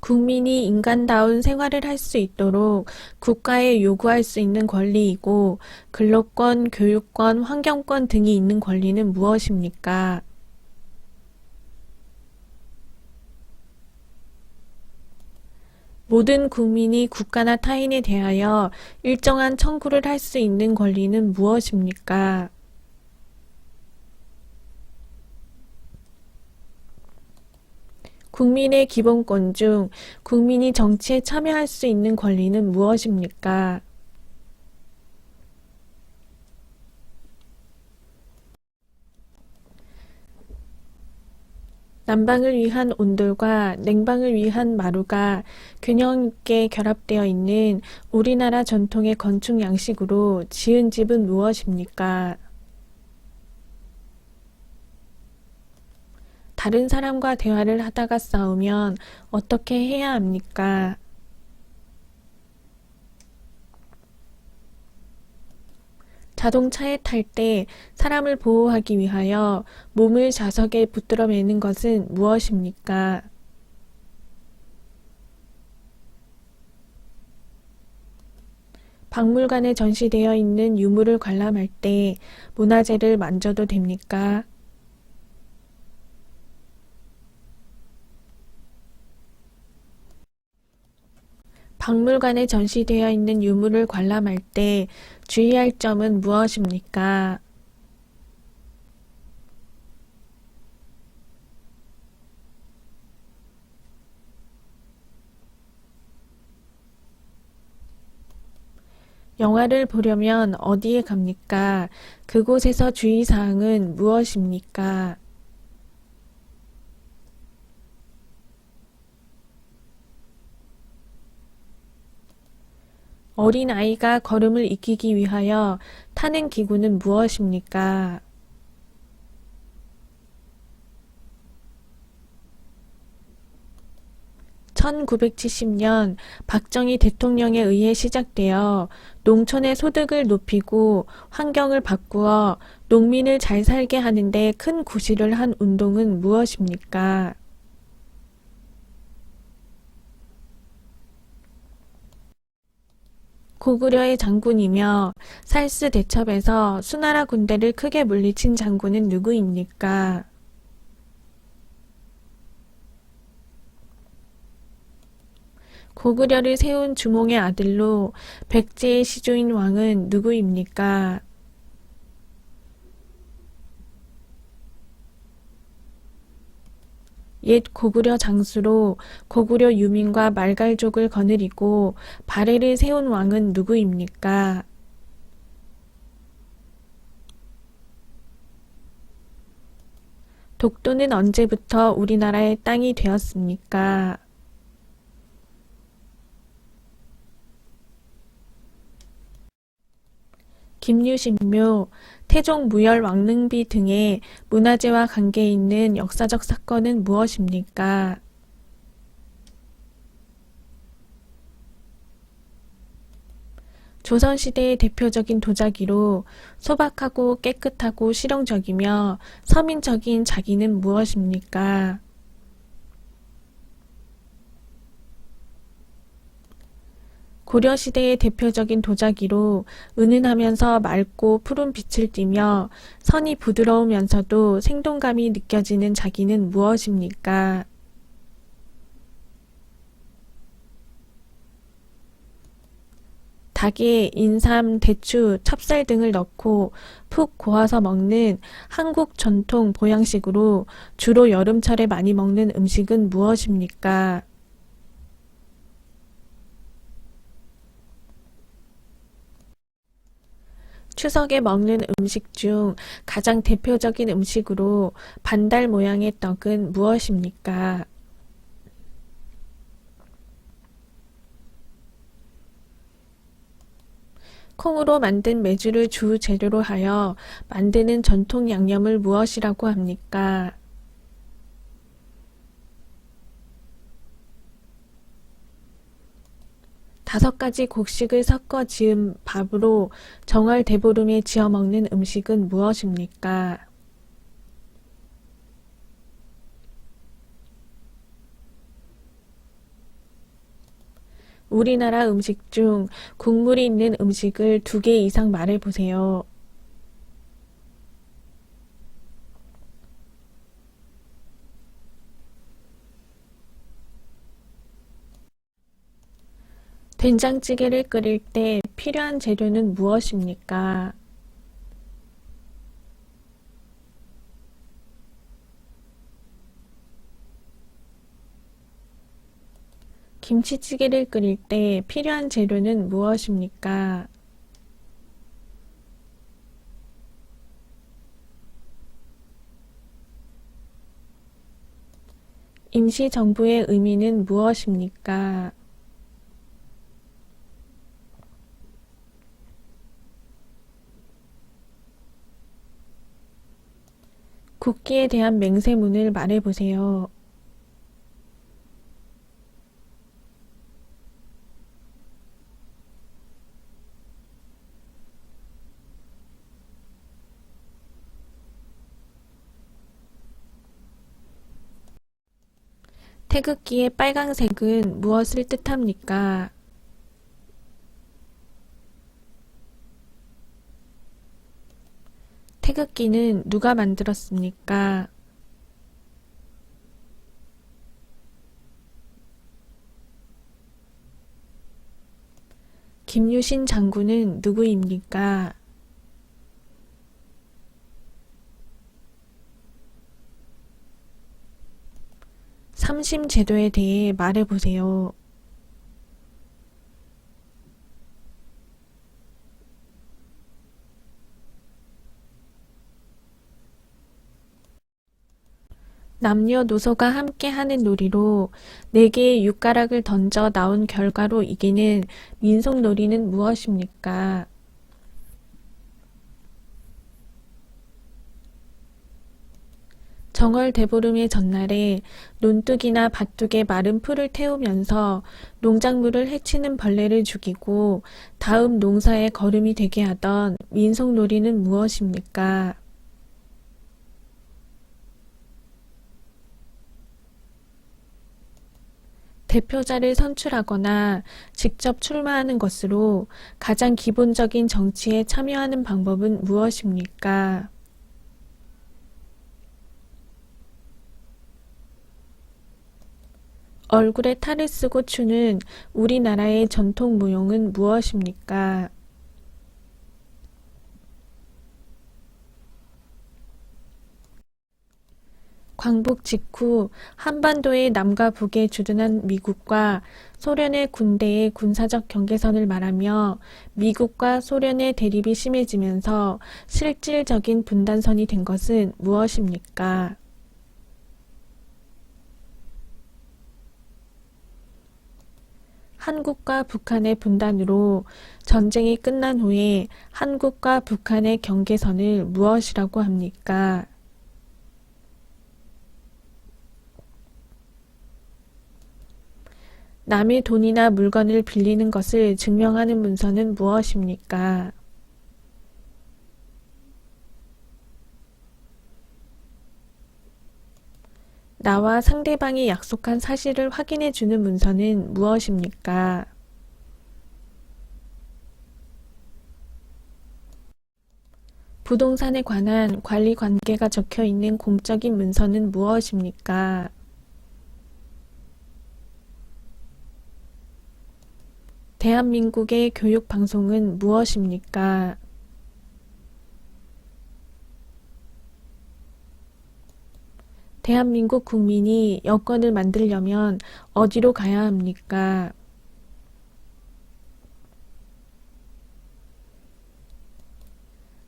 국민이 인간다운 생활을 할 수 있도록 국가에 요구할 수 있는 권리이고 근로권, 교육권, 환경권 등이 있는 권리는 무엇입니까? 모든 국민이 국가나 타인에 대하여 일정한 청구를 할 수 있는 권리는 무엇입니까? 국민의 기본권 중 국민이 정치에 참여할 수 있는 권리는 무엇입니까? 난방을 위한 온돌과 냉방을 위한 마루가 균형 있게 결합되어 있는 우리나라 전통의 건축 양식으로 지은 집은 무엇입니까? 다른 사람과 대화를 하다가 싸우면 어떻게 해야 합니까? 자동차에 탈 때 사람을 보호하기 위하여 몸을 좌석에 붙들어 매는 것은 무엇입니까? 박물관에 전시되어 있는 유물을 관람할 때 문화재를 만져도 됩니까? 박물관에 전시되어 있는 유물을 관람할 때 주의할 점은 무엇입니까? 영화를 보려면 어디에 갑니까? 그곳에서 주의사항은 무엇입니까? 어린 아이가 걸음을 익히기 위하여 타는 기구는 무엇입니까? (1970년) 박정희 대통령에 의해 시작되어 농촌의 소득을 높이고 환경을 바꾸어 농민을 잘 살게 하는 데 큰 구실을 한 운동은 무엇입니까? 고구려의 장군이며 살스 대첩에서 수나라 군대를 크게 물리친 장군은 누구입니까? 고구려를 세운 주몽의 아들로 백제의 시조인 왕은 누구입니까? 옛 고구려 장수로 고구려 유민과 말갈족을 거느리고 발해를 세운 왕은 누구입니까? 독도는 언제부터 우리나라의 땅이 되었습니까? 김유신묘, 태종 무열 왕릉비 등의 문화재와 관계 있는 역사적 사건은 무엇입니까? 조선시대의 대표적인 도자기로 소박하고 깨끗하고 실용적이며 서민적인 자기는 무엇입니까? 고려시대의 대표적인 도자기로 은은하면서 맑고 푸른 빛을 띠며 선이 부드러우면서도 생동감이 느껴지는 자기는 무엇입니까? 닭에 인삼, 대추, 찹쌀 등을 넣고 푹 고아서 먹는 한국 전통 보양식으로 주로 여름철에 많이 먹는 음식은 무엇입니까? 추석에 먹는 음식 중 가장 대표적인 음식으로 반달 모양의 떡은 무엇입니까? 콩으로 만든 메주를 주 재료로 하여 만드는 전통 양념을 무엇이라고 합니까? 다섯 가지 곡식을 섞어 지은 밥으로 정월 대보름에 지어 먹는 음식은 무엇입니까? 우리나라 음식 중 국물이 있는 음식을 2개 이상 말해보세요. 된장찌개를 끓일 때 필요한 재료는 무엇입니까? 김치찌개를 끓일 때 필요한 재료는 무엇입니까? 임시정부의 의미는 무엇입니까? 국기에 대한 맹세문을 말해보세요. 태극기의 빨강색은 무엇을 뜻합니까? 태극기는 누가 만들었습니까? 김유신 장군은 누구입니까? 삼심제도에 대해 말해보세요. 남녀노소가 함께 하는 놀이로 4개의 육가락을 던져 나온 결과로 이기는 민속놀이는 무엇입니까? 정월 대보름의 전날에 논둑이나 밭둑에 마른 풀을 태우면서 농작물을 해치는 벌레를 죽이고 다음 농사의 거름이 되게 하던 민속놀이는 무엇입니까? 대표자를 선출하거나 직접 출마하는 것으로 가장 기본적인 정치에 참여하는 방법은 무엇입니까? 얼굴에 탈을 쓰고 추는 우리나라의 전통 무용은 무엇입니까? 광복 직후 한반도의 남과 북에 주둔한 미국과 소련의 군대의 군사적 경계선을 말하며 미국과 소련의 대립이 심해지면서 실질적인 분단선이 된 것은 무엇입니까? 한국과 북한의 분단으로 전쟁이 끝난 후에 한국과 북한의 경계선을 무엇이라고 합니까? 남의 돈이나 물건을 빌리는 것을 증명하는 문서는 무엇입니까? 나와 상대방이 약속한 사실을 확인해 주는 문서는 무엇입니까? 부동산에 관한 관리 관계가 적혀 있는 공적인 문서는 무엇입니까? 대한민국의 교육방송은 무엇입니까? 대한민국 국민이 여권을 만들려면 어디로 가야 합니까?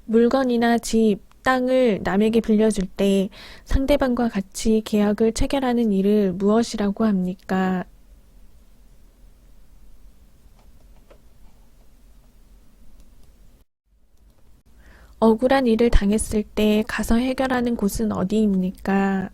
물건이나 집, 땅을 남에게 빌려줄 때 상대방과 같이 계약을 체결하는 일을 무엇이라고 합니까? 억울한 일을 당했을 때 가서 해결하는 곳은 어디입니까?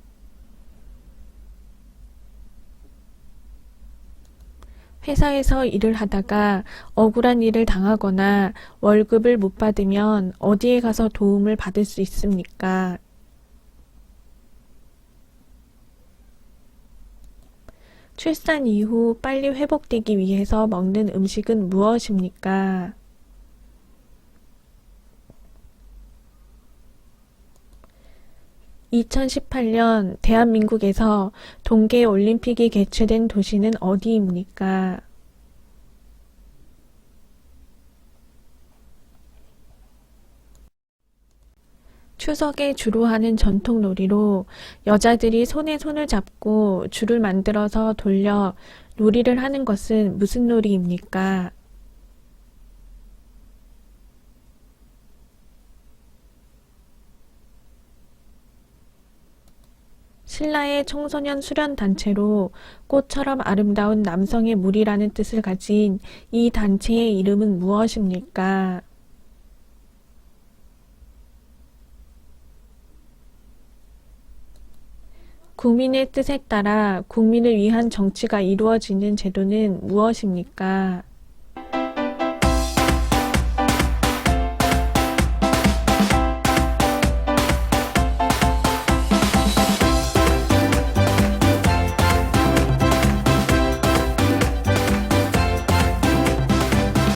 회사에서 일을 하다가 억울한 일을 당하거나 월급을 못 받으면 어디에 가서 도움을 받을 수 있습니까? 출산 이후 빨리 회복되기 위해서 먹는 음식은 무엇입니까? 2018년 대한민국에서 동계올림픽이 개최된 도시는 어디입니까? 추석에 주로 하는 전통 놀이로 여자들이 손에 손을 잡고 줄을 만들어서 돌려 놀이를 하는 것은 무슨 놀이입니까? 신라의 청소년 수련 단체로 꽃처럼 아름다운 남성의 무리라는 뜻을 가진 이 단체의 이름은 무엇입니까? 국민의 뜻에 따라 국민을 위한 정치가 이루어지는 제도는 무엇입니까?